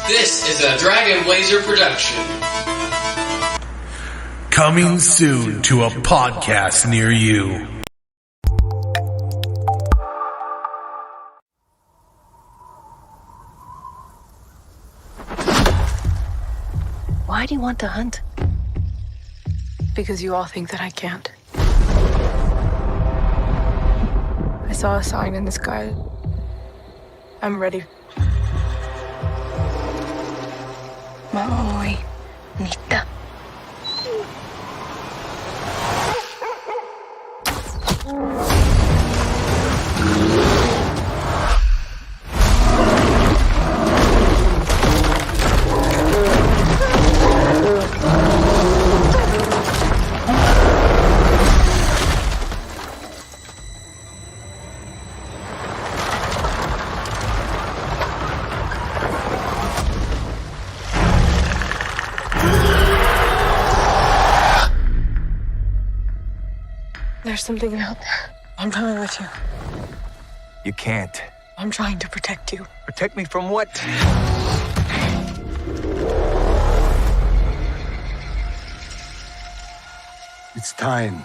This is a Dragon Blazer production. Coming soon to a podcast near you. Why do you want to hunt? Because you all think that I can't. I saw a sign in the sky. I'm ready. Maui Nita. There's something out there. I'm coming with you. You can't. I'm trying to protect you. Protect me from what? It's time.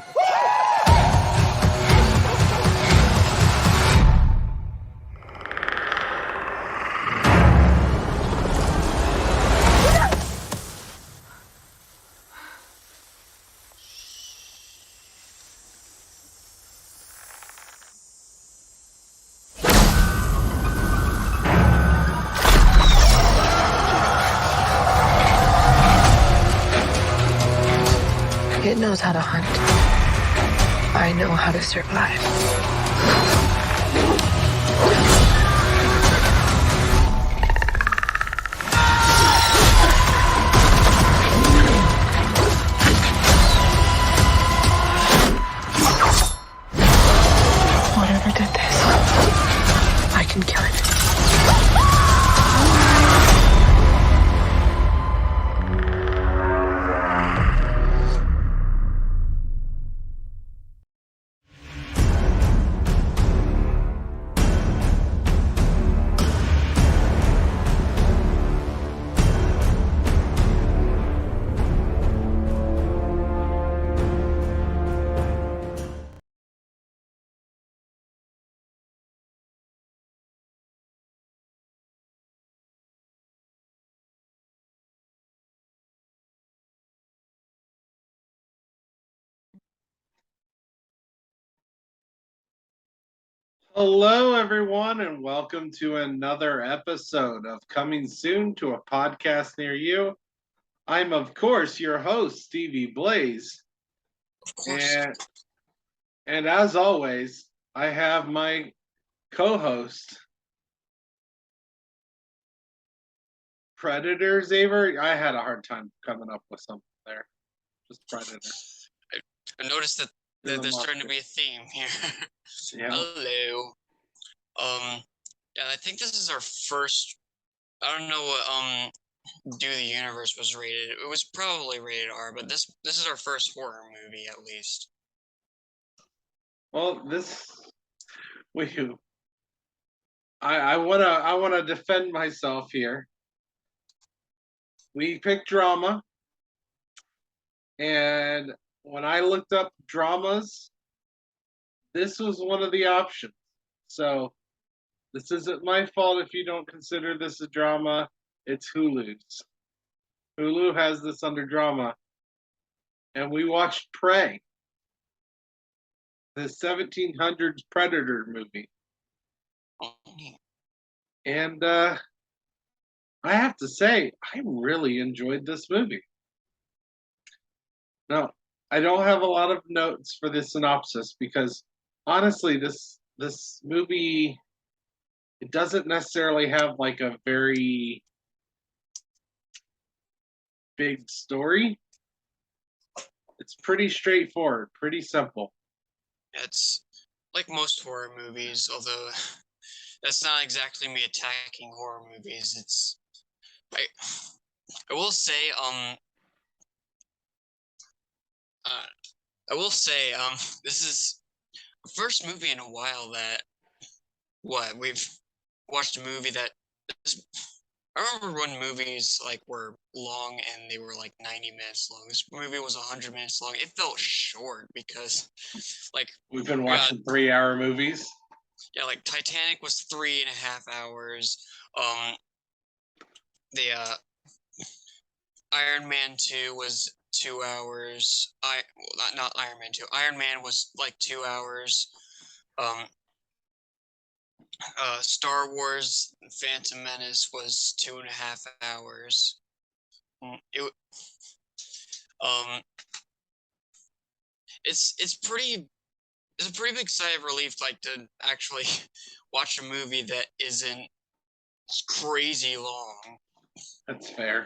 It knows how to hunt. I know how to survive. Whatever did this, I can kill it. Hello, everyone, and welcome to another episode of Coming Soon to a Podcast Near You. I'm, of course, your host, Stevie Blaze. Of course. And as always, I have my co-host, Predator Xavier. I had a hard time coming up with something there. Just Predator. I noticed that there's starting to be a theme here. Yeah. Hello. Yeah, I think this is our first. I don't know what Do the Universe was rated. It was probably rated R, but this is our first horror movie at least. Well, I wanna defend myself here. We picked drama, and when I looked up dramas, this was one of the options. So this isn't my fault if you don't consider this a drama. It's Hulu's. Hulu has this under drama. And we watched Prey, the 1700s Predator movie. And I have to say, I really enjoyed this movie. Now, I don't have a lot of notes for this synopsis because honestly, this movie, it doesn't necessarily have like a very big story. It's pretty straightforward, pretty simple. It's like most horror movies, although that's not exactly me attacking horror movies. It's I will say this is the first movie in a while that we've watched a movie that is I remember when movies like were long and they were like 90 minutes long. This movie was 100 minutes long. It felt short because like We've been we got watching 3-hour movies. yeah, like Titanic was 3.5 hours. Um the Iron Man 2 was 2 hours. Not Iron Man 2. Iron Man was like 2 hours. Um Star Wars Phantom Menace was 2.5 hours. It um it's pretty it's a pretty big sigh of relief like to actually watch a movie that isn't crazy long. That's fair.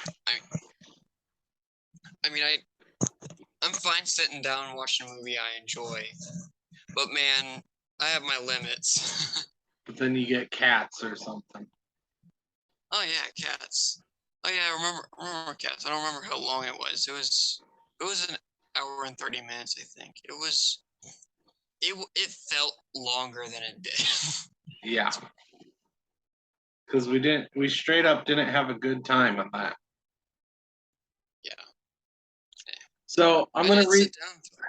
I mean I'm fine sitting down and watching a movie I enjoy, but man, I have my limits. But then you get Cats or something. Oh yeah, Cats. Oh yeah, I remember Cats. I don't remember how long it was. It was an hour and 30 minutes, I think. It felt longer than it did. Yeah. Because we straight up didn't have a good time on that. Yeah. So I'm I gonna did read. sit down through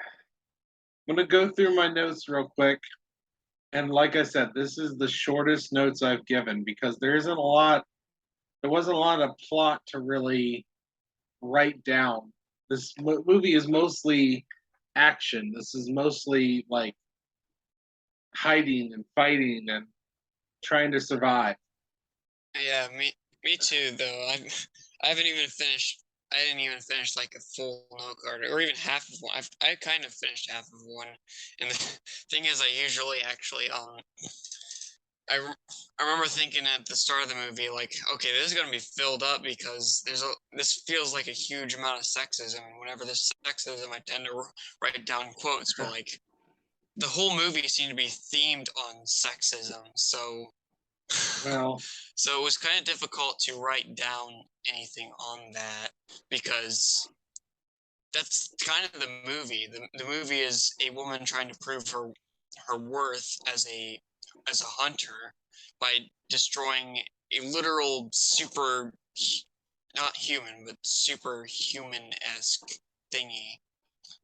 I'm gonna go through my notes real quick. And like I said, this is the shortest notes I've given because there isn't a lot. There wasn't a lot of plot to really write down. This movie is mostly action. This is mostly like hiding and fighting and trying to survive. Yeah, me too. Though I haven't even finished. I didn't even finish like a full note card, or even half of one. I kind of finished half of one, and the thing is, I usually actually I remember thinking at the start of the movie like, okay, this is gonna be filled up because this feels like a huge amount of sexism, and whenever there's sexism, I tend to write down quotes, but like the whole movie seemed to be themed on sexism, so Well, so it was kind of difficult to write down anything on that because that's kind of the movie. The movie is a woman trying to prove her worth as a hunter by destroying a literal super not human but superhuman esque thingy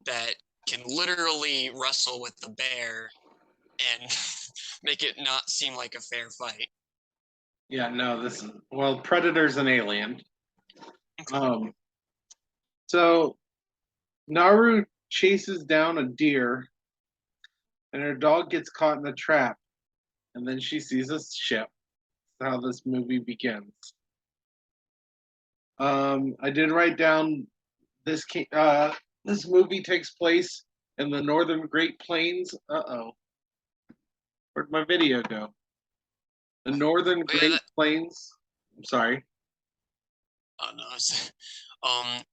that can literally wrestle with the bear and make it not seem like a fair fight. yeah, no, this is well, Predator's an alien. Um, so Naru chases down a deer, and her dog gets caught in a trap, and then she sees a ship. That's how this movie begins. I did write down this. This movie takes place in the northern Great Plains. Where'd my video go? The northern Oh yeah, Great Plains. I'm sorry. oh no, um,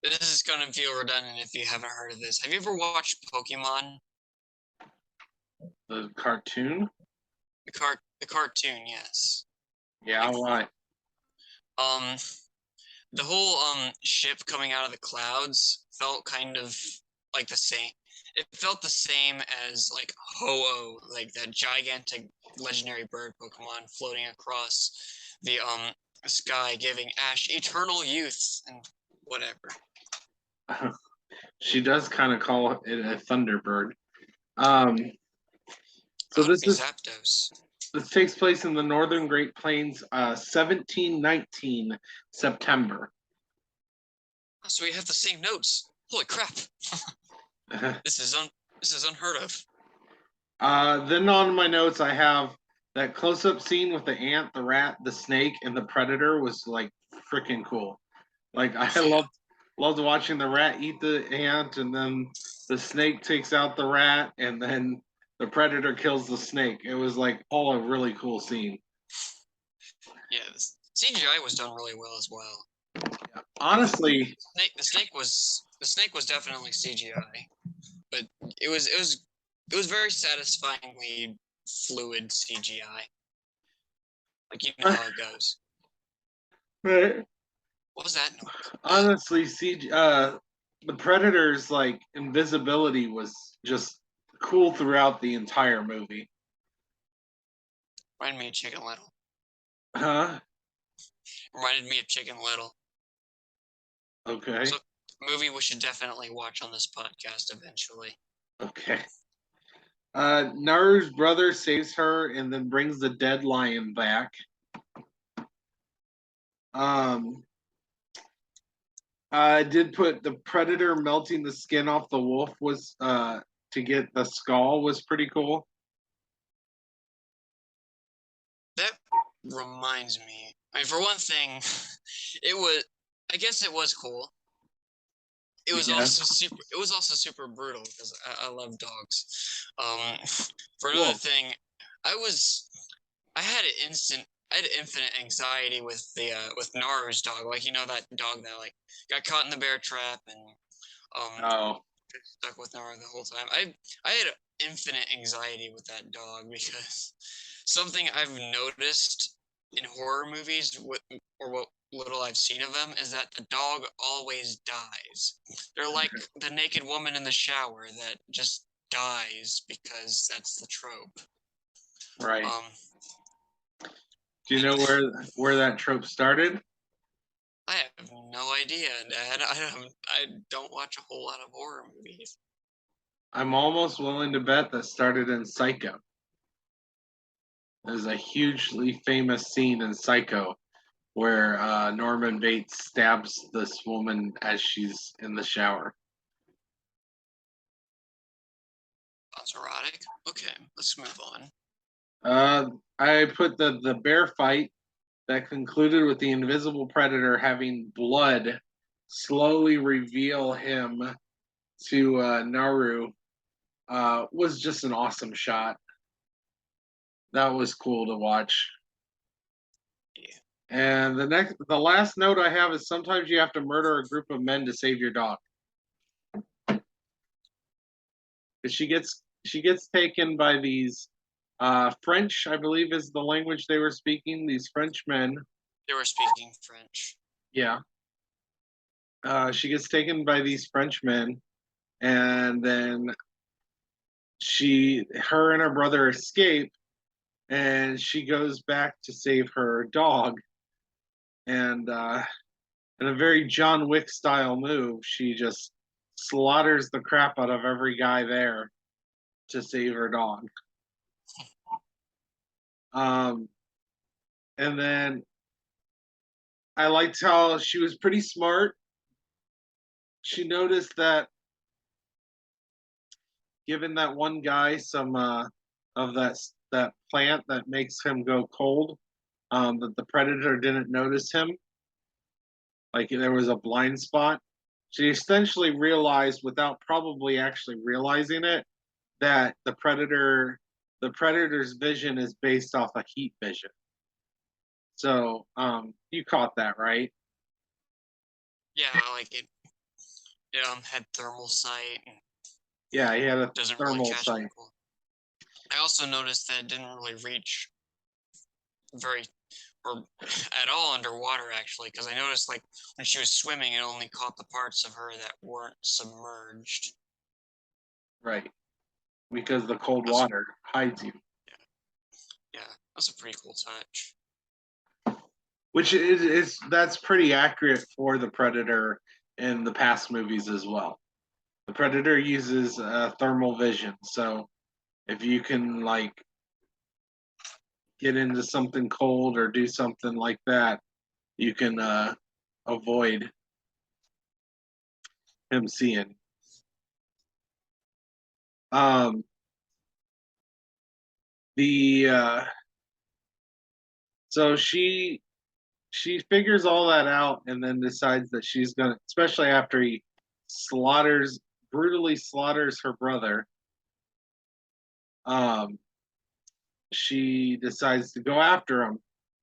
this is gonna feel redundant if you haven't heard of this. Have you ever watched Pokemon? The cartoon. The cartoon, yes. Yeah, Like, why? um, the whole ship coming out of the clouds felt kind of like the same. It felt the same as like Ho-Oh, like that gigantic legendary bird Pokemon floating across the sky, giving Ash eternal youth and whatever. She does kind of call it a Thunderbird. Um, so That would be Zapdos. this takes place in the northern Great Plains, 1719 September. So we have the same notes. Holy crap! This is unheard of. Then on my notes, I have that close-up scene with the ant, the rat, the snake, and the predator was like freaking cool. Like I Yeah, loved watching the rat eat the ant, and then the snake takes out the rat, and then the predator kills the snake. It was like all a really cool scene. yeah. The CGI was done really well as well. Like Honestly, the snake was definitely CGI, but it was very satisfyingly fluid CGI. Like you know how it goes. What was that noise? honestly, the predator's like invisibility was just cool throughout the entire movie. Remind me of Chicken Little. Huh? Reminded me of Chicken Little. Okay. So, movie we should definitely watch on this podcast eventually. Okay. Naru's brother saves her and then brings the dead lion back. Um, I did put the predator melting the skin off the wolf was to get the skull was pretty cool. That reminds me. I mean, for one thing, it was. I guess it was cool. It was Yeah. also super. It was also super brutal because I love dogs. For another Well, thing, I was. I had an instant. I had infinite anxiety with Naru's dog. Like that dog that got caught in the bear trap and oh, stuck with Naru the whole time. I had infinite anxiety with that dog because something I've noticed in horror movies, or what little I've seen of them, is that the dog always dies. They're like the naked woman in the shower that just dies because that's the trope. right. Um, Do you and know where that trope started? I have no idea, Dad. I don't watch a whole lot of horror movies. I'm almost willing to bet that started in Psycho. There's a hugely famous scene in Psycho where Norman Bates stabs this woman as she's in the shower. Sounds erotic. Okay, let's move on. I put the bear fight that concluded with the invisible predator having blood slowly reveal him to Naru was just an awesome shot. That was cool to watch. Yeah. And the last note I have is sometimes you have to murder a group of men to save your dog. Because she gets taken by these French, I believe is the language they were speaking. These French men. They were speaking French. Yeah. She gets taken by these French men, and then her and her brother escape, and she goes back to save her dog. And in a very John Wick style move, she just slaughters the crap out of every guy there to save her dog. Um, and then I liked how she was pretty smart. She noticed that giving that one guy some of that plant that makes him go cold, that the predator didn't notice him, like there was a blind spot. She essentially realized, without probably actually realizing it, that the predator's vision is based off a heat vision. So, you caught that, right? Yeah, like it had thermal sight and Yeah, he had a doesn't really thermal catch sight. people. I also noticed that it didn't really reach very or at all underwater actually, because I noticed like when she was swimming, it only caught the parts of her that weren't submerged. Right. Because the cold That's water hides you. yeah, that's a pretty cool touch. Which is that's pretty accurate for the Predator in the past movies as well. The Predator uses thermal vision, so if you can like get into something cold or do something like that, you can avoid him seeing. Um, the so she figures all that out and then decides that she's gonna, especially after he brutally slaughters her brother. Um, she decides to go after him,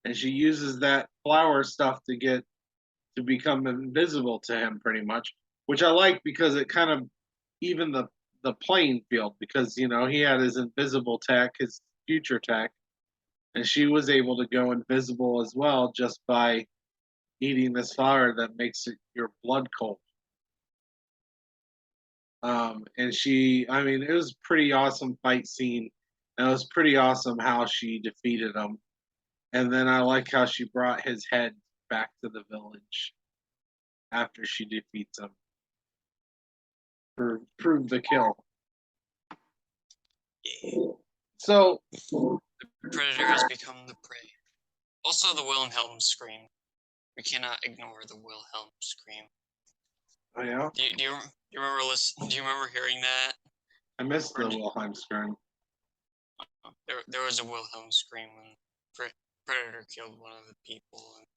and she uses that flower stuff to become invisible to him, pretty much, which I like because it kind of even the playing field because he had his invisible tech, his future tech, and she was able to go invisible as well just by eating this flower that makes your blood cold. And I mean, it was a pretty awesome fight scene. And it was pretty awesome how she defeated him. And then I like how she brought his head back to the village after she defeats him. Prove the kill. So, The predator has become the prey. Also, the Wilhelm scream. We cannot ignore the Wilhelm scream. oh yeah, Do you remember Do you remember hearing that? I missed the Wilhelm scream. There was a Wilhelm scream when Predator killed one of the people, and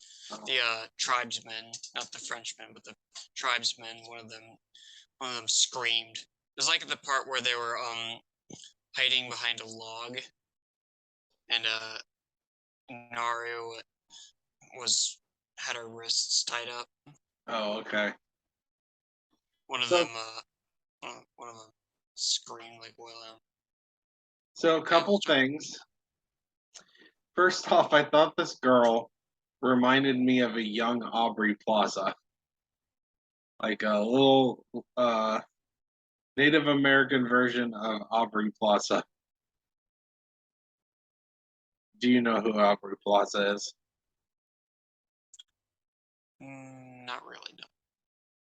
Oh. the tribesmen, not the Frenchmen, but the tribesmen, one of them screamed. It was like the part where they were hiding behind a log, and Naru had her wrists tied up. Oh, okay. One of So- them screamed like Wilhelm. So, a couple things. First off, I thought this girl reminded me of a young Aubrey Plaza, like a little Native American version of Aubrey Plaza. Do you know who Aubrey Plaza is? Not really, no.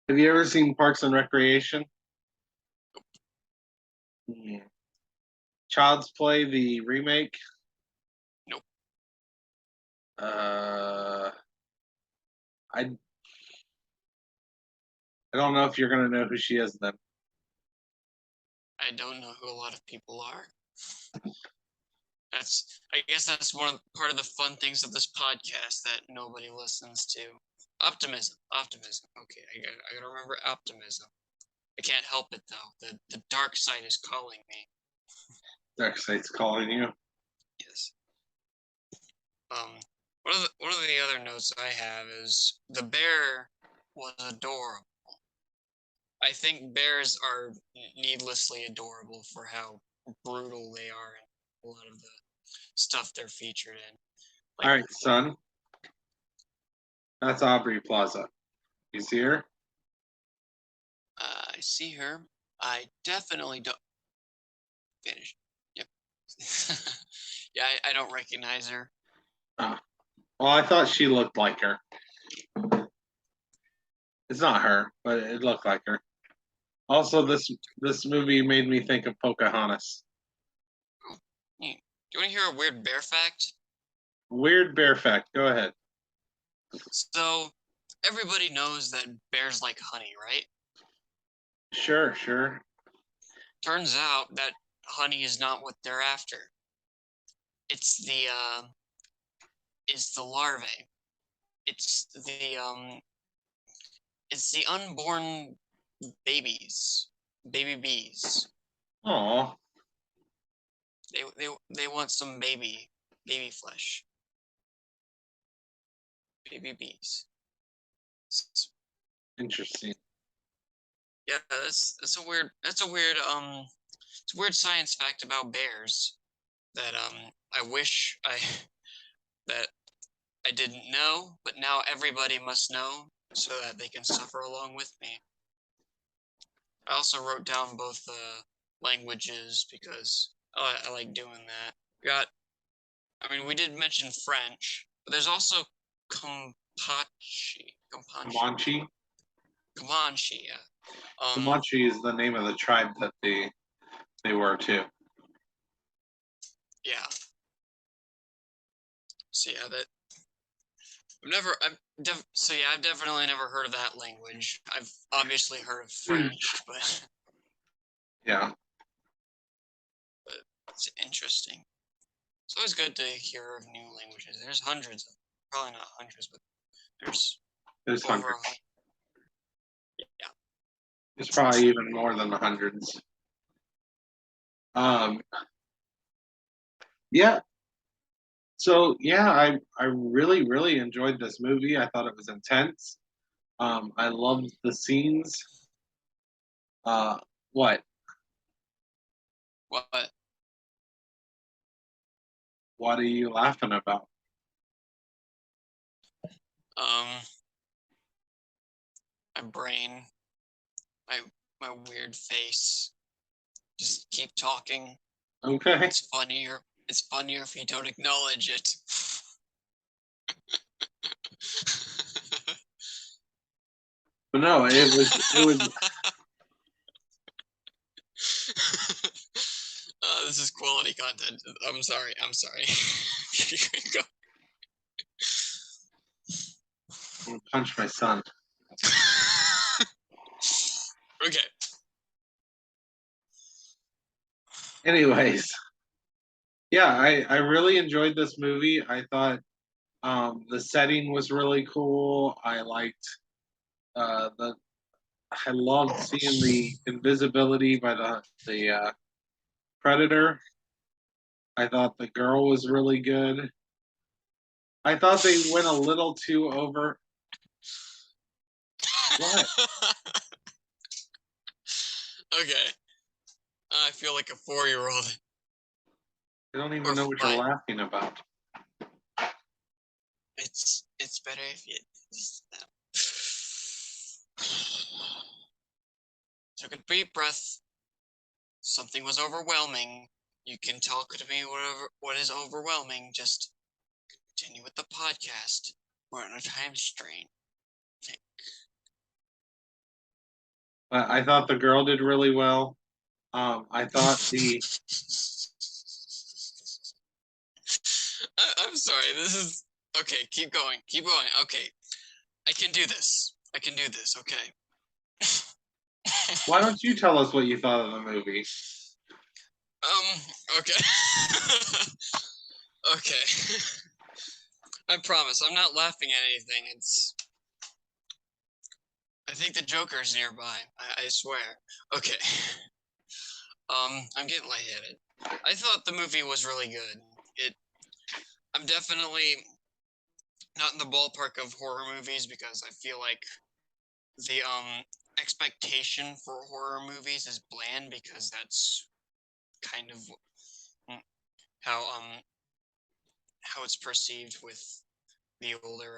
Have you ever seen Parks and Recreation? Yeah. Child's Play, the remake? Nope. I don't know if you're gonna know who she is then. I don't know who a lot of people are. I guess that's part of the fun things of this podcast that nobody listens to. Optimism. Okay, I gotta remember optimism. I can't help it though. The dark side is calling me. Darkseid's calling you. Yes. One of the other notes I have is the bear was adorable. I think bears are needlessly adorable for how brutal they are in a lot of the stuff they're featured in. Like, All right, son. That's Aubrey Plaza. You see her? I see her. I definitely don't. Finish. Yep. Yeah, I don't recognize her. Oh. Well, I thought she looked like her. It's not her, but it looked like her. Also, this movie made me think of Pocahontas. Do you want to hear a weird bear fact? Weird bear fact. Go ahead. So, everybody knows that bears like honey, right? Sure, sure. Turns out that honey is not what they're after. It's the larvae. It's the unborn baby bees. Aw. They want some baby flesh. Baby bees. Interesting. Yeah, that's a weird it's a weird science fact about bears that I wish that I didn't know, but now everybody must know so that they can suffer along with me. I also wrote down both languages because I like doing that. We did mention French, but there's also Comanche. Comanche? Comanche, yeah. Comanche is the name of the tribe that they were too. Yeah. So yeah, I've definitely never heard of that language. I've obviously heard of French, but Yeah. it's interesting. It's always good to hear of new languages. There's hundreds of, probably not hundreds, but there's There's over hundreds. 100. Yeah. There's probably even more than the hundreds. Yeah. So yeah, I really really enjoyed this movie. I thought it was intense. I loved the scenes. What? What? What are you laughing about? My brain, my my weird face. Just keep talking. Okay. It's funnier. It's funnier if you don't acknowledge it. But no, it was. This is quality content. I'm sorry. Go. I'm gonna punch my son. Okay. Anyways, yeah, I really enjoyed this movie. I thought the setting was really cool. The I loved seeing the invisibility by the predator. I thought the girl was really good. I thought they went a little too over. What? Okay. I feel like a 4-year-old. I don't even Or know what you're five. laughing about. It's better if you took a deep breath. Something was overwhelming. You can talk to me whatever what is overwhelming. Just continue with the podcast. We're on a time strain. I thought the girl did really well. I thought the I'm sorry. This is okay. Keep going. Keep going. Okay, I can do this. I can do this. Okay. Why don't you tell us what you thought of the movie? Okay. Okay. I promise. I'm not laughing at anything. I think the Joker's nearby. I swear. Okay. I'm getting lightheaded. I thought the movie was really good. I'm definitely not in the ballpark of horror movies because I feel like the expectation for horror movies is bland because that's kind of how how it's perceived with the older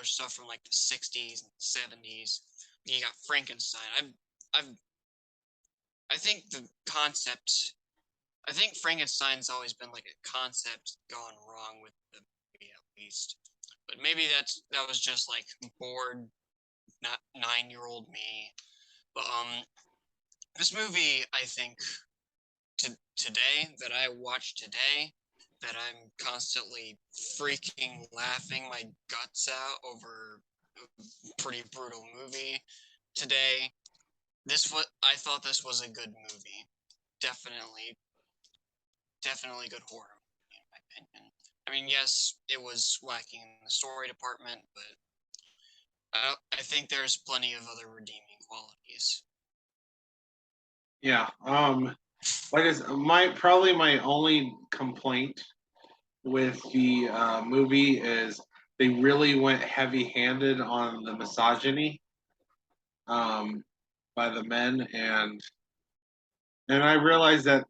stuff from like the 60s and 70s. You got Frankenstein. I've I think the concept I think Frankenstein's always been like a concept gone wrong with the movie at least. But maybe that was just like bored not 9-year-old me. But this movie I think today that I watched today that I'm constantly freaking laughing my guts out over a pretty brutal movie today. I thought this was a good movie. Definitely definitely good horror movie in my opinion. I mean, yes, it was lacking in the story department, but I think there's plenty of other redeeming qualities. Yeah. Like I said, my only complaint with the movie is they really went heavy-handed on the misogyny um, by the men, and I realize that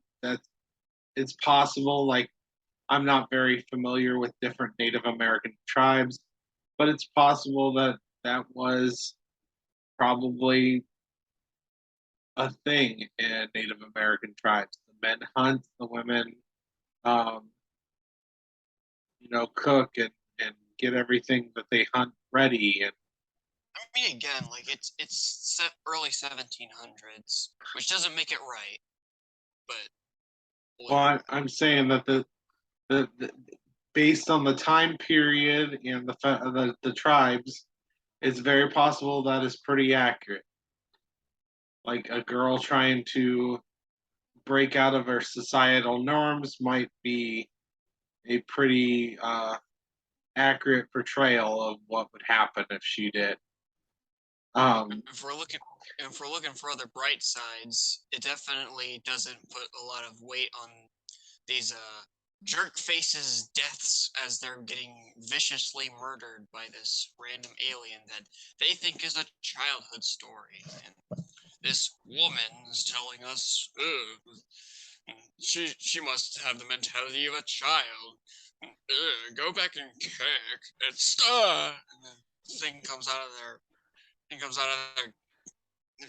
it's possible. Like I'm not very familiar with different Native American tribes, but it's possible that that was probably a thing in Native American tribes. The men hunt, the women, um, cook and get everything that they hunt ready. And I mean, again, like it's early 1700s, which doesn't make it right, but well, whatever. I'm saying that the based on the time period and the tribes, it's very possible that is pretty accurate. Like a girl trying to break out of her societal norms might be a pretty accurate portrayal of what would happen if she did. Um, If we're looking if we're looking for other bright sides, it definitely doesn't put a lot of weight on these jerk faces deaths as they're getting viciously murdered by this random alien that they think is a childhood story. And this woman is telling us, she must have the mentality of a child. Go back and kick. It's and the thing comes out of their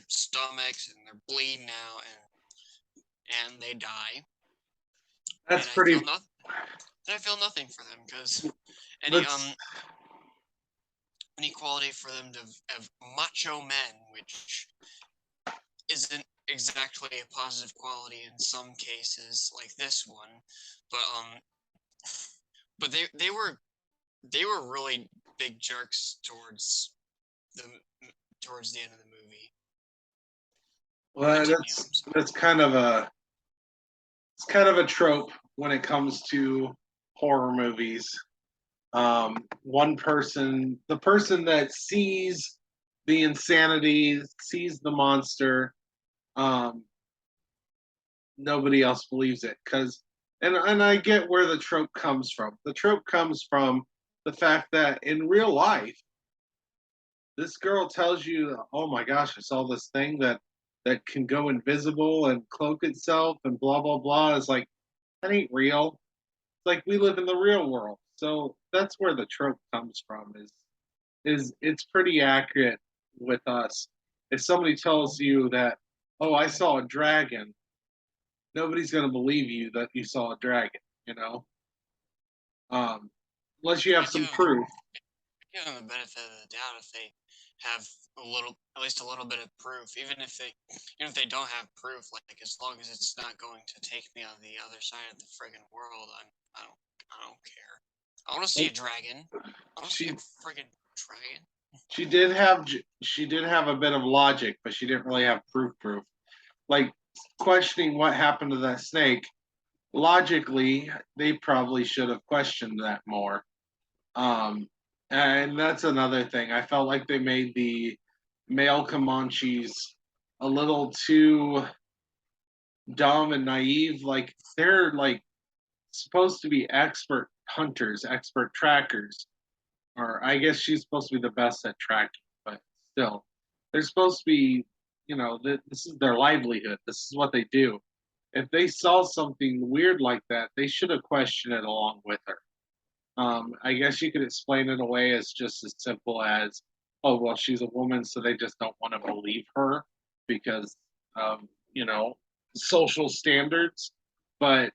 stomachs and they're bleeding out and they die. And that's pretty. I feel nothing for them because any Let's inequality for them to have macho men, which isn't exactly a positive quality in some cases, like this one. But but they were really big jerks the towards the end of the movie. Well, Continue. I'm sorry. that's kind of a it's kind of a trope when it comes to horror movies. One person, the person that sees the insanity, sees the monster, um, nobody else believes it because and I get where the trope comes from. The trope comes from the fact that in real life, this girl tells you, "Oh my gosh, I saw this thing that can go invisible and cloak itself and blah blah blah." It's like that ain't real. It's like we live in the real world, so that's where the trope comes from. Is it's pretty accurate with us. If somebody tells you that, "Oh, I saw a dragon," nobody's going to believe you that you saw a dragon, you know, um, unless you have I give some them the proof. give them the benefit of the doubt if they have at least a little bit of proof, even if they don't have proof. Like as long as it's not going to take me on the other side of the friggin' world, I don't care. I want to see a dragon. I want to see a She friggin' dragon. she did have a bit of logic, but she didn't really have proof. Like questioning what happened to that snake. Logically, they probably should have questioned that more. Um, and that's another thing. I felt like they made the male Comanches a little too dumb and naive. Like they're like supposed to be expert hunters, expert trackers, or I guess she's supposed to be the best at tracking, but still, they're supposed to be, this is their livelihood. This is what they do. If they saw something weird like that, they should have questioned it along with her. I guess you could explain it away as just as simple as, oh, well, she's a woman, so they just don't want to believe her because of, you know, social standards. But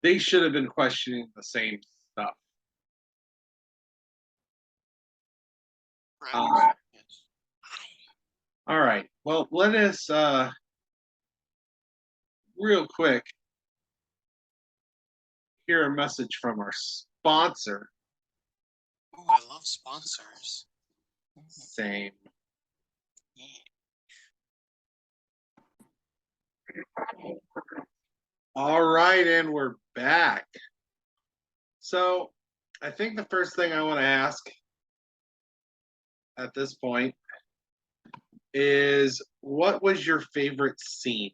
they should have been questioning the same stuff. Correct. Uh, Yes. all right. Well, let us real quick hear a message from our sponsor. Ooh, I love sponsors. Same. Yeah. All right, and we're back. So, I think the first thing I want to ask at this point is what was your favorite scene?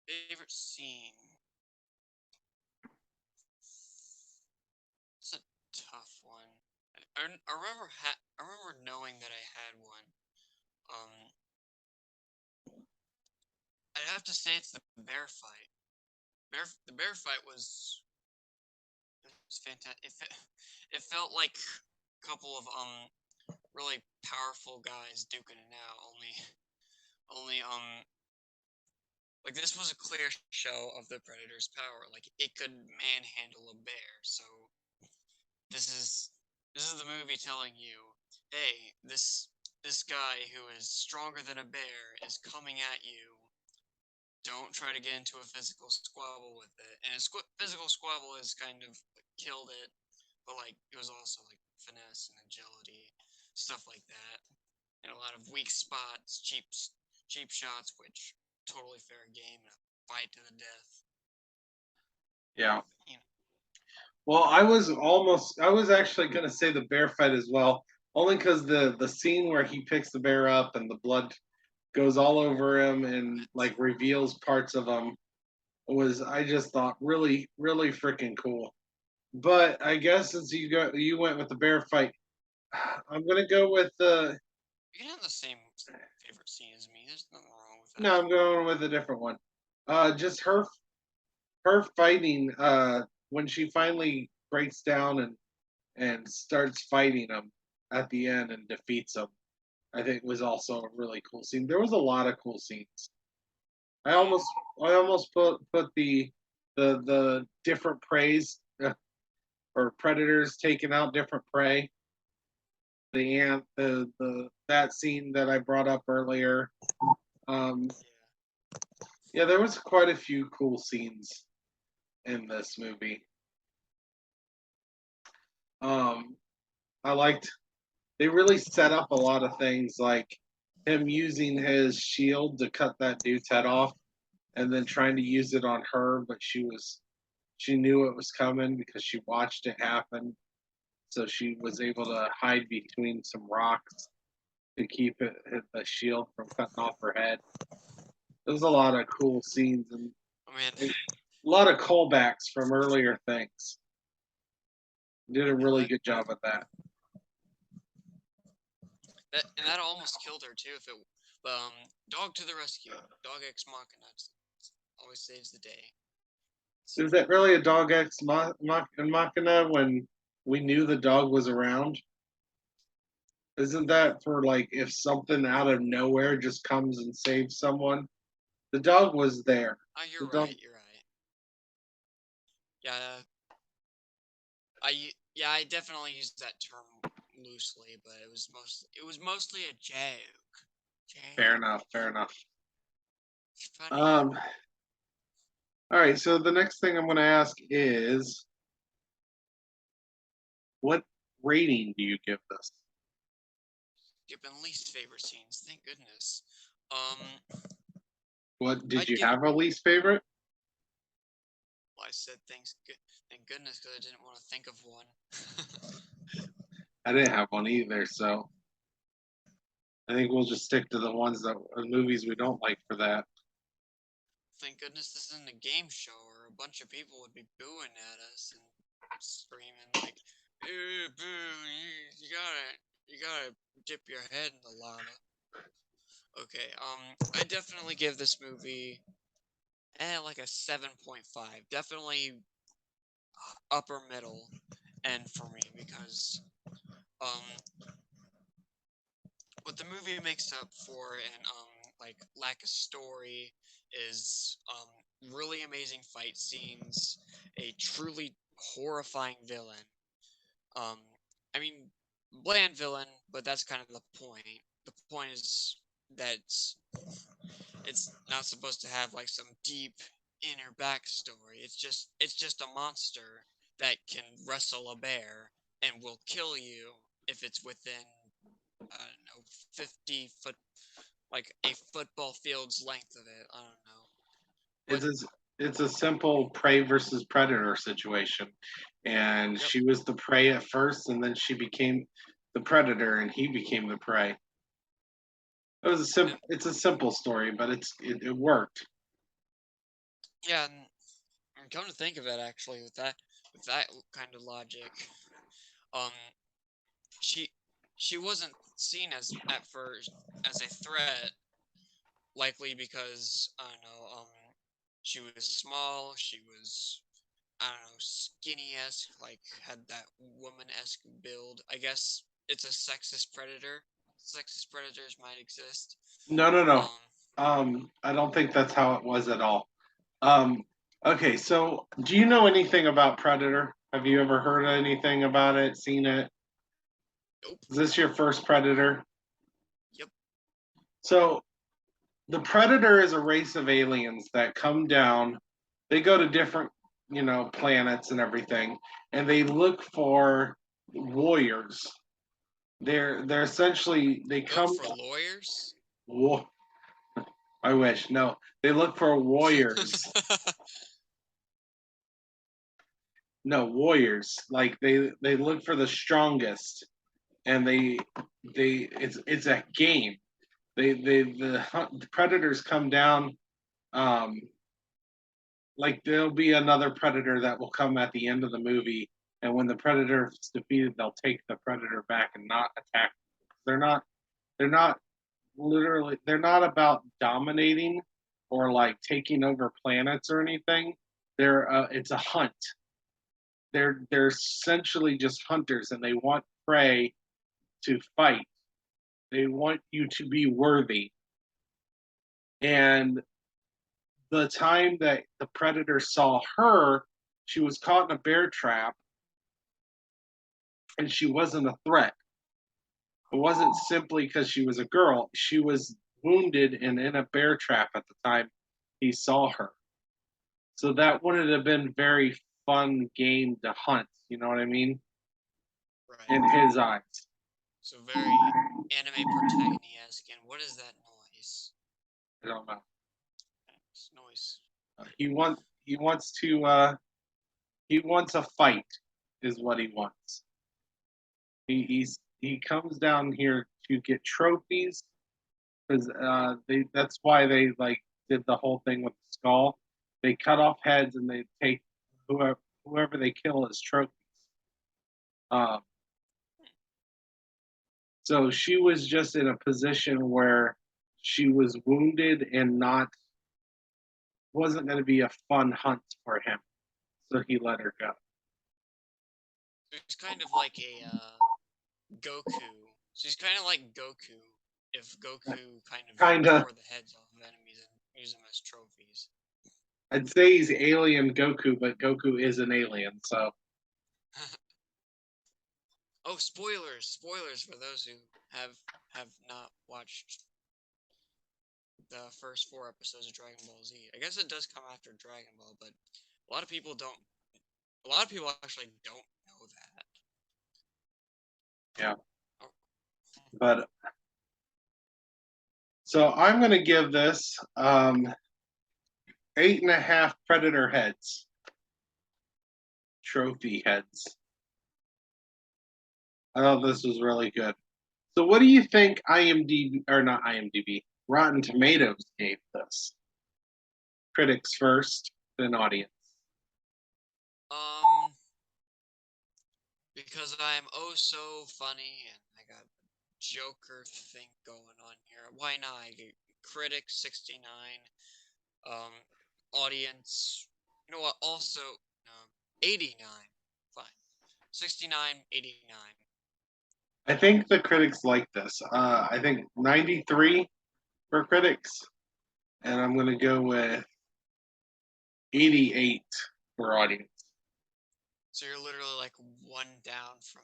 Favorite scene. It's a tough one. I remember knowing that I had one. Um, I'd have to say it's the bear fight. The bear fight was fantastic. It felt like a couple of really powerful guys duking it out. Only like this was a clear show of the predator's power. Like it could manhandle a bear. So this is this is the movie telling you, hey, this guy who is stronger than a bear is coming at you. Don't try to get into a physical squabble with it. And physical squabble has kind of killed it, but like it was also like finesse and agility, stuff like that, and a lot of weak spots, cheap shots, which totally fair game and a fight to the death. Yeah. You know, Well, I was actually going to say the bear fight as well, only because the scene where he picks the bear up and the blood goes all over him and like reveals parts of him was I just thought really freaking cool. But I guess since you went with the bear fight, I'm gonna go with the you can have the same favorite scene as me. There's nothing wrong with no, that. I'm going with a different one. Just her fighting when she finally breaks down and starts fighting him at the end and defeats him. I think was also a really cool scene. There was a lot of cool scenes. I almost I almost put the different praise or predators taking out different prey. The ant, the that scene that I brought up earlier. Um, yeah, there was quite a few cool scenes in this movie. Um, I liked they really set up a lot of things like him using his shield to cut that dude's head off and then trying to use it on her, but she knew it was coming because she watched it happen. So she was able to hide between some rocks to keep the shield from cutting off her head. There's a lot of cool scenes and I mean, a lot of callbacks from earlier things. Did a really good job at that. that almost killed her too. If it, dog to the rescue, dog ex machina always saves the day. Is that really a dog ex machina when we knew the dog was around? Isn't that for like if something out of nowhere just comes and saves someone? The dog was there. Oh, The you're dog, right. You're right. Yeah, I definitely used that term loosely, but it was mostly a joke. fair Joke. enough, fair enough. Funny. All right, so the next thing I'm going to ask is what rating do you give this? Given least favorite scenes, thank goodness. Um, What did I'd you give. have a least favorite? Well, I said thanks. Thank goodness, because I didn't want to think of one. I didn't have one either, so I think we'll just stick to the ones that movies we don't like for that. Thank goodness this isn't a game show, or a bunch of people would be booing at us and screaming like, "Ew, boo! You gotta dip your head in the lava." Okay, I definitely give this movie like a 7.5. Definitely upper middle end for me because um what the movie makes up for and like lack of story is really amazing fight scenes, a truly horrifying villain. Um I mean bland villain, but that's kind of the point. The point is that it's not supposed to have like some deep inner backstory. It's just a monster that can wrestle a bear and will kill you if it's within I don't know 50 foot, like a football field's length of it. I don't know, but It's a, it's a simple prey versus predator situation, and yep. she was the prey at first, and then she became the predator, and he became the prey. And It's a simple story, but it worked. yeah, and come to think of it, actually, with that kind of logic, um, she she wasn't seen as at first as a threat, likely because I don't know, she was small, she was I don't know, skinny esque, like had that woman esque build. I guess it's a sexist predator. Sexist predators might exist. No, no, no. Um, I don't think that's how it was at all. Um, okay, so do you know anything about Predator? Have you ever heard anything about it, seen it? nope. Is this your first Predator? Yep. So the Predator is a race of aliens that come down. They go to different, planets and everything, and they look for warriors. They're essentially they They look come. for lawyers. War, I wish no. They look for warriors. No warriors. Like they look for the strongest, and it's a game. The predators come down. Um, like there'll be another predator that will come at the end of the movie, and when the predator is defeated, they'll take the predator back and not attack. They're not. They're not literally. They're not about dominating or like taking over planets or anything. It's a hunt. They're essentially just hunters, and they want prey to fight. They want you to be worthy. And the time that the predator saw her, she was caught in a bear trap, and she wasn't a threat. It wasn't simply because she was a girl. She was wounded and in a bear trap at the time he saw her. So that wouldn't have been very fun game to hunt. You know what I mean? Right. In his eyes, So very anime protagonist-esque. And what is that noise? I don't know. It's noise. He wants to he wants a fight, is what he wants. He comes down here to get trophies because they that's why they like did the whole thing with the skull. They cut off heads and they take whoever they kill as trophies. Um, so she was just in a position where she was wounded and not wasn't going to be a fun hunt for him. So he let her go. It's kind of like a Goku. She's kind of like Goku if Goku kind of Kinda. tore the heads off of enemies and used them as trophies. I'd say he's alien Goku, but Goku is an alien, so Oh, spoilers! Spoilers for those who have not watched the first 4 episodes of Dragon Ball Z. I guess it does come after Dragon Ball, but a lot of people don't. A lot of people actually don't know that. yeah. Oh, But so I'm gonna give this 8.5 predator heads. Trophy heads. I thought this was really good. So what do you think IMDb or not IMDb? Rotten Tomatoes gave this? Critics first, then audience. um, because I'm oh so funny and I got Joker thing going on here. Why not? I get critic 69, audience. You know what? Also, 89. Fine, 69, 89. I think the critics like this. I think 93 for critics, and I'm gonna go with 88 for audience. So you're literally like one down from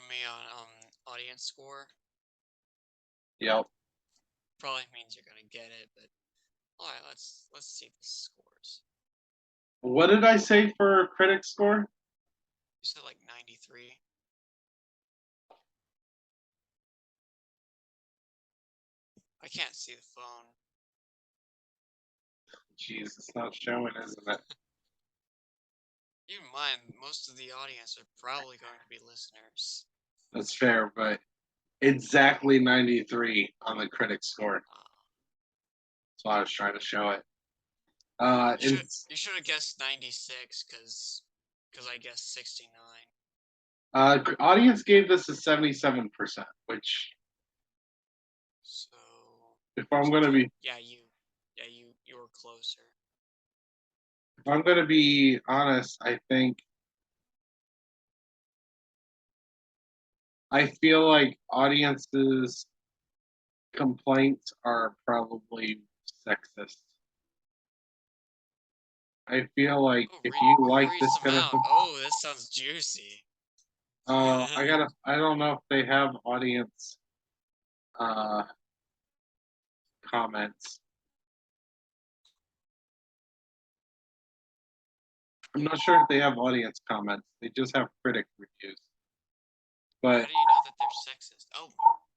me on audience score. Yep. Probably means you're gonna get it, but all right, let's see the scores. What did I say for critic score? You said like 93. I can't see the phone. Jeez, it's not showing, isn't it? Keep in mind, most of the audience are probably going to be listeners. That's fair, but exactly 93 on the critic score. That's why I was trying to show it. You should have guessed 96 because I guessed 69. Audience gave this a 77%, which, So if I'm gonna be, you were closer. if I'm gonna be honest, I feel like audiences' complaints are probably sexist. I feel like Oh, if you like read this some kind of, out. Oh, this sounds juicy. I don't know if they have audience uh comments. I'm not sure if they have audience comments. They just have critic reviews. How But do you know that they're sexist? Oh,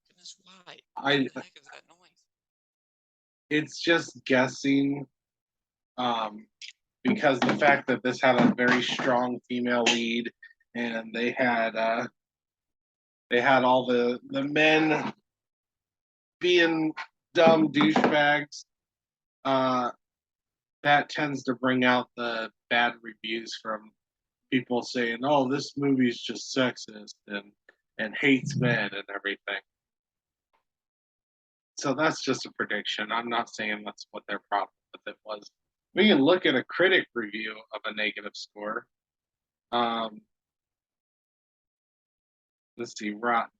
goodness, why? I, What the heck is that noise? it's just guessing, um, because the fact that this had a very strong female lead, and they had all the men being dumb douchebags. Uh, that tends to bring out the bad reviews from people saying, "Oh, this movie's just sexist and hates men and everything." So that's just a prediction. I'm not saying that's what their problem with it was. We can look at a critic review of a negative score. Um, let's see, Rotten.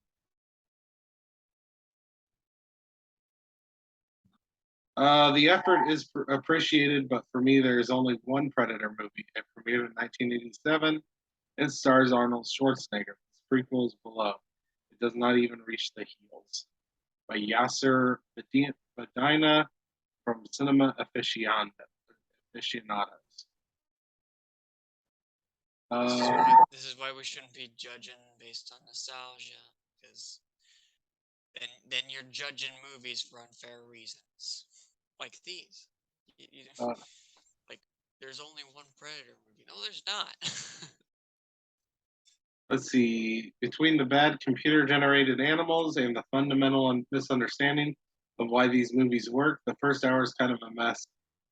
The effort is appreciated, but for me, there is only one Predator movie. It premiered in 1987. and stars Arnold Schwarzenegger. This prequel is below. It does not even reach the heels. By Yasser Medina from Cinema Aficionados. This is why we shouldn't be judging based on nostalgia, because then you're judging movies for unfair reasons, like these. Uh, Like, there's only one Predator movie. No, there's not. let's see. Between the bad computer-generated animals and the fundamental misunderstanding of why these movies work, the first hour is kind of a mess.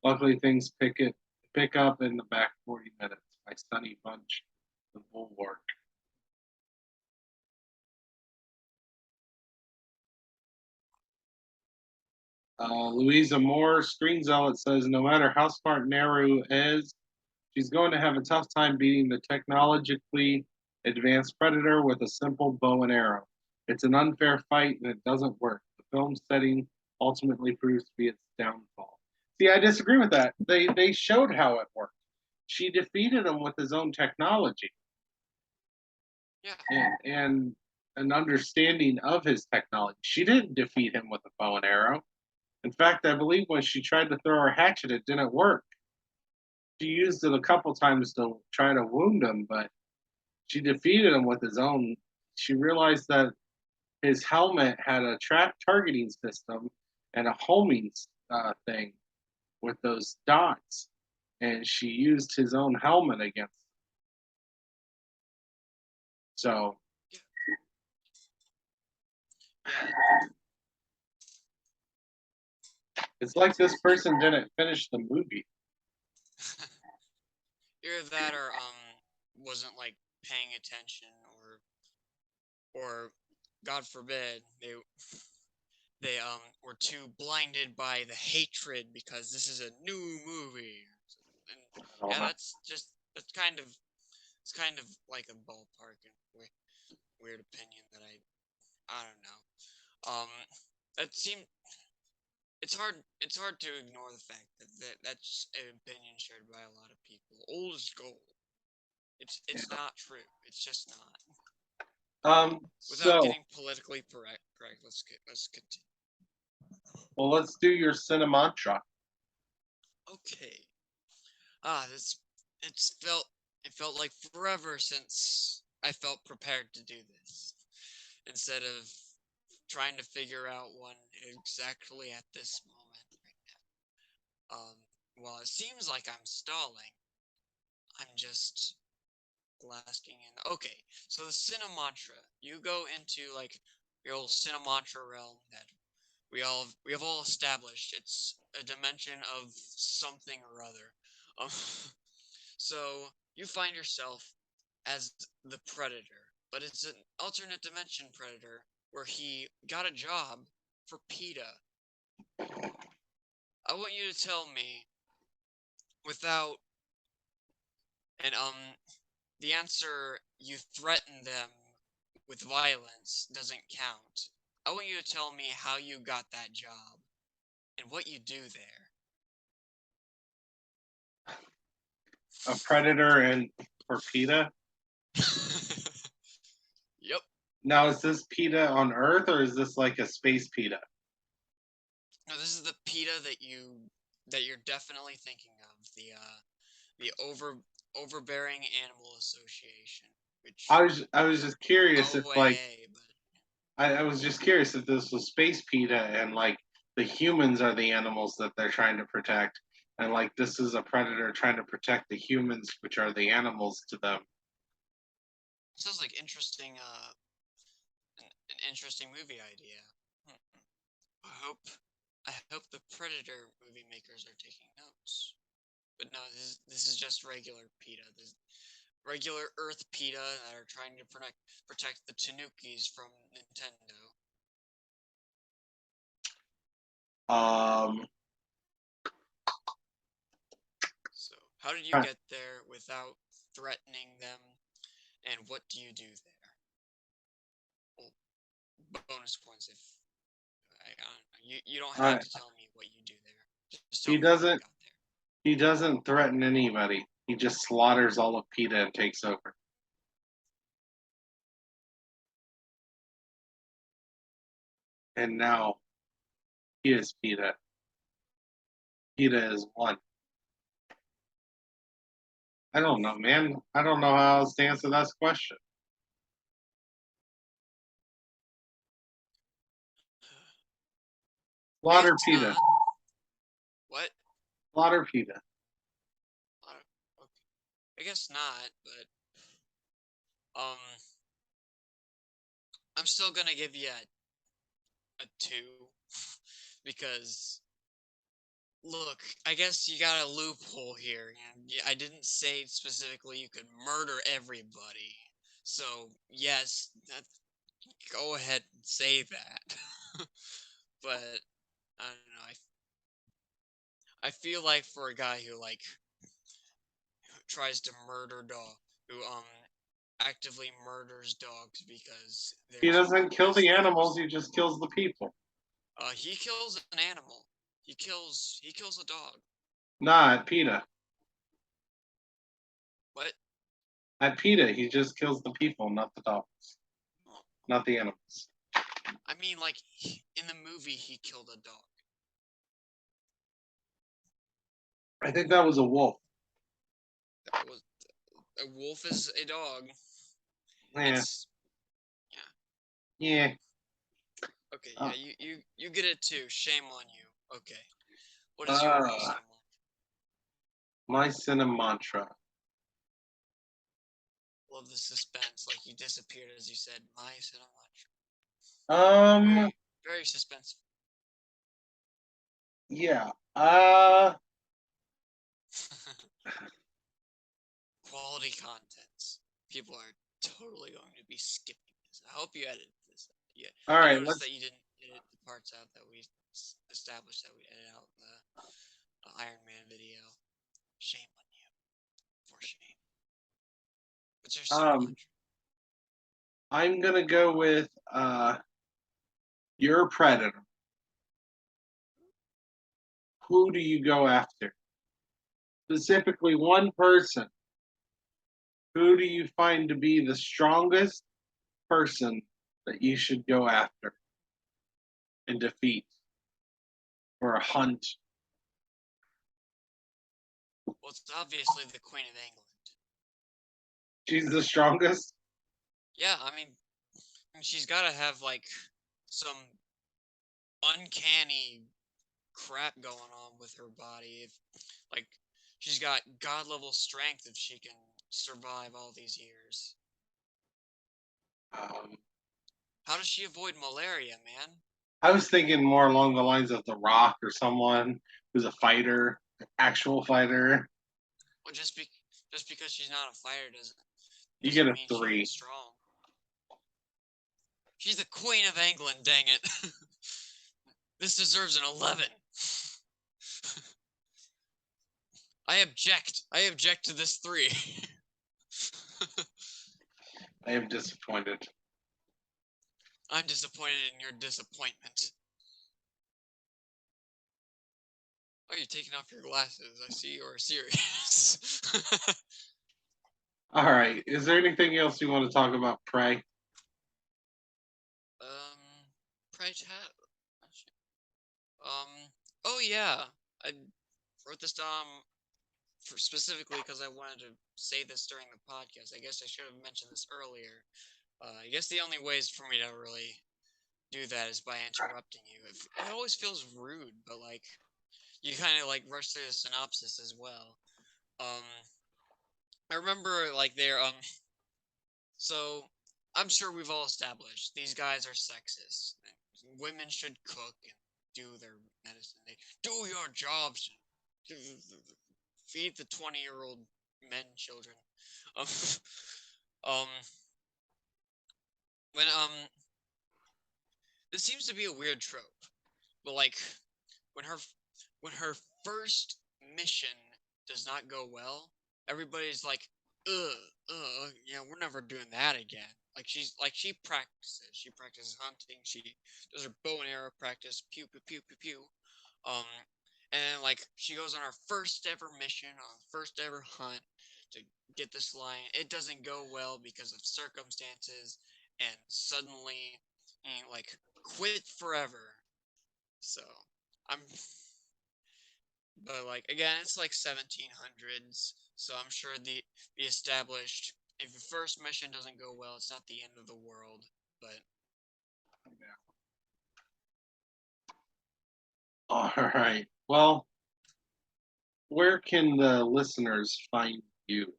Luckily, things pick up in the back 40 minutes. By Sonny Bunch, The Bulwark. Louisa Moore, Screen Zealot, says no matter how smart Naru is, she's going to have a tough time beating the technologically advanced Predator with a simple bow and arrow. It's an unfair fight and it doesn't work. The film's setting ultimately proves to be its downfall. See, I disagree with that. They showed how it worked. She defeated him with his own technology. Yeah. And an understanding of his technology. She didn't defeat him with a bow and arrow. In fact, I believe when she tried to throw her hatchet, it didn't work. She used it a couple times to try to wound him, but she defeated him with his own. She realized that his helmet had a trap targeting system and a homing thing with those dots, and she used his own helmet against him. So, Yeah. it's like this person didn't finish the movie. Either that or wasn't like paying attention, or God forbid they were too blinded by the hatred because this is a new movie. And yeah, that's kind of it's kind of like a ballpark and weird opinion that I don't know. That seemed it's hard to ignore the fact that's an opinion shared by a lot of people. Old is gold. It's not true. It's just not. Without So, getting politically correct, let's continue. well, let's do your cinemantra. Okay. This it felt like forever since I felt prepared to do this. Instead of trying to figure out one exactly at this moment right now. While it seems like I'm stalling, I'm just blasting in. Okay, so the Cinemantra. You go into like your old Cinemantra realm that we have all established. It's a dimension of something or other. Um, so you find yourself as the Predator, but it's an alternate dimension Predator where he got a job for PETA. I want you to tell me without and the answer you threaten them with violence doesn't count. I want you to tell me how you got that job and what you do there. A Predator and for PETA. Yep. Now, is this PETA on Earth or is this like a space PETA? No, this is the PETA that you're definitely thinking of. The overbearing animal association, which I was just curious if like OAA, but I was just curious if this was space PETA and like the humans are the animals that they're trying to protect, and like this is a predator trying to protect the humans, which are the animals to them. sounds like an interesting movie idea. Hmm. I hope the Predator movie makers are taking notes. But no, this is just regular PETA. This regular Earth PETA that are trying to protect the Tanukis from Nintendo. So, how did you Huh. get there without threatening them, and what do you do there? Well, bonus points if I don't know. You don't have Uh, to tell me what you do there. Just tell he me how you doesn't got there. he doesn't threaten anybody. He just slaughters all of PETA and takes over. And now he is PETA. PETA is one. I don't know, man. I don't know how else to answer that question. Slaughter It's PETA. not. What? Slaughter PETA. Okay. I guess not, but I'm still gonna give you a 2 because look, I guess you got a loophole here. I didn't say specifically you could murder everybody. So, yes, go ahead and say that. But I don't know. I feel like for a guy who tries to murder dog, who actively murders dogs because He there's doesn't kill because the there's animals, he just kills the people. he kills an animal. He kills a dog. Nah, at PETA. What? At PETA, he just kills the people, not the dogs. Not the animals. I mean, like in the movie, he killed a dog. I think that was a wolf. That was a wolf is a dog. Yeah. It's Yeah. okay. Uh, Yeah, you get it too. Shame on you. Okay. What is your uh, cinema? my cinema mantra. Love the suspense. Like you disappeared as you said my cinema. Um, Very suspenseful. yeah. Quality contents. People are totally going to be skipping this. I hope you edited this. Yeah, All I right, noticed let's that you didn't edit the parts out that we established that we edit out the Iron Man video. Shame on you. For shame. What's your cinema um mantra? I'm gonna go with you're a predator. Who do you go after? Specifically one person. Who do you find to be the strongest person that you should go after and defeat for a hunt? Well, it's obviously the Queen of England. She's the strongest? Yeah, I mean she's got to have like some uncanny crap going on with her body. If like she's got god level strength if she can survive all these years. Um, How does she avoid malaria, man? I was thinking more along the lines of The Rock or someone who's a fighter, actual fighter. Well, just because she's not a fighter You get doesn't a mean she ain't 3. strong. She's the Queen of England, dang it. This deserves an 11. I object. I object to this 3. I am disappointed. I'm disappointed in your disappointment. Oh, you're taking off your glasses. I see you're serious. All right. Is there anything else you want to talk about, Prey? Pray chat. Oh yeah. I wrote this down for specifically because I wanted to say this during the podcast. I guess I should have mentioned this earlier. I guess the only ways for me to really do that is by interrupting you. It always feels rude, but like you kind of like rush through the synopsis as well. Um, I remember like there. So I'm sure we've all established these guys are sexist. Women should cook and do their medicine. They do your jobs. Feed the 20-year-old men children. Um, um, when this seems to be a weird trope, but like when her when her first mission does not go well, everybody's like, yeah, we're never doing that again. She practices. She practices hunting. She does her bow and arrow practice. Pew pew pew pew pew. Um, and like she goes on her first ever mission, on her first ever hunt to get this lion. It doesn't go well because of circumstances, and suddenly, like quit forever. So I'm, but like again, it's like 1700s, so I'm sure the established. If the first mission doesn't go well, it's not the end of the world. But All right. Well, where can the listeners find you?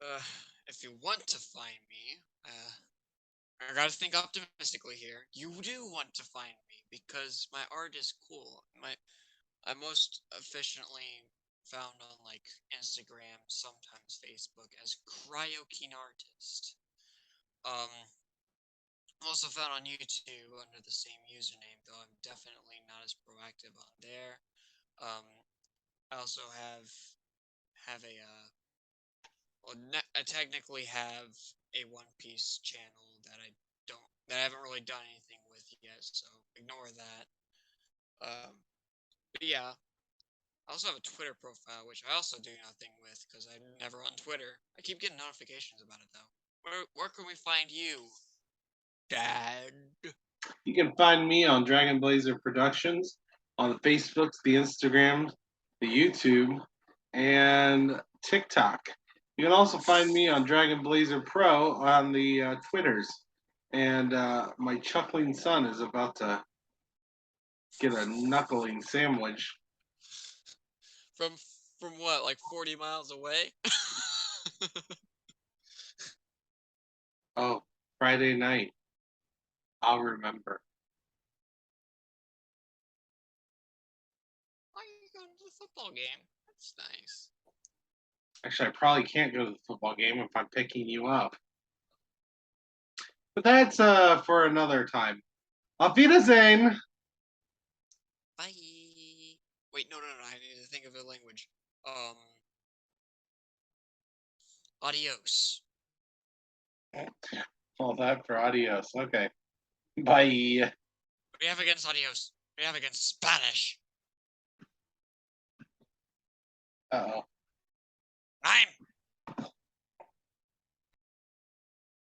uh, if you want to find me, I gotta think optimistically here. You do want to find me because my art is cool. I'm most efficiently found on like Instagram, sometimes Facebook as Cryokeen Artist. I'm also found on YouTube under the same username, though I'm definitely not as proactive on there. Um, I also have a well, I technically have a One Piece channel that I haven't really done anything with yet, so ignore that. But yeah, I also have a Twitter profile, which I also do nothing with because I'm never on Twitter. I keep getting notifications about it though. Where can we find you, Dad? You can find me on Dragon Blazer Productions on the Facebooks, the Instagrams, the YouTube, and TikTok. You can also find me on Dragon Blazer Pro on the Twitters. And my chuckling son is about to get a knuckling sandwich. From from what, like 40 miles away? Oh, Friday night. I'll remember. Why are you going to the football game? That's nice. Actually, I probably can't go to the football game if I'm picking you up. But that's for another time. Auf Wiedersehen! Bye. Wait, no. I need to think of a language. Adios. All that for adios. Okay. Bye. What do you have against adios? What do you have against Spanish? Uh oh. I'm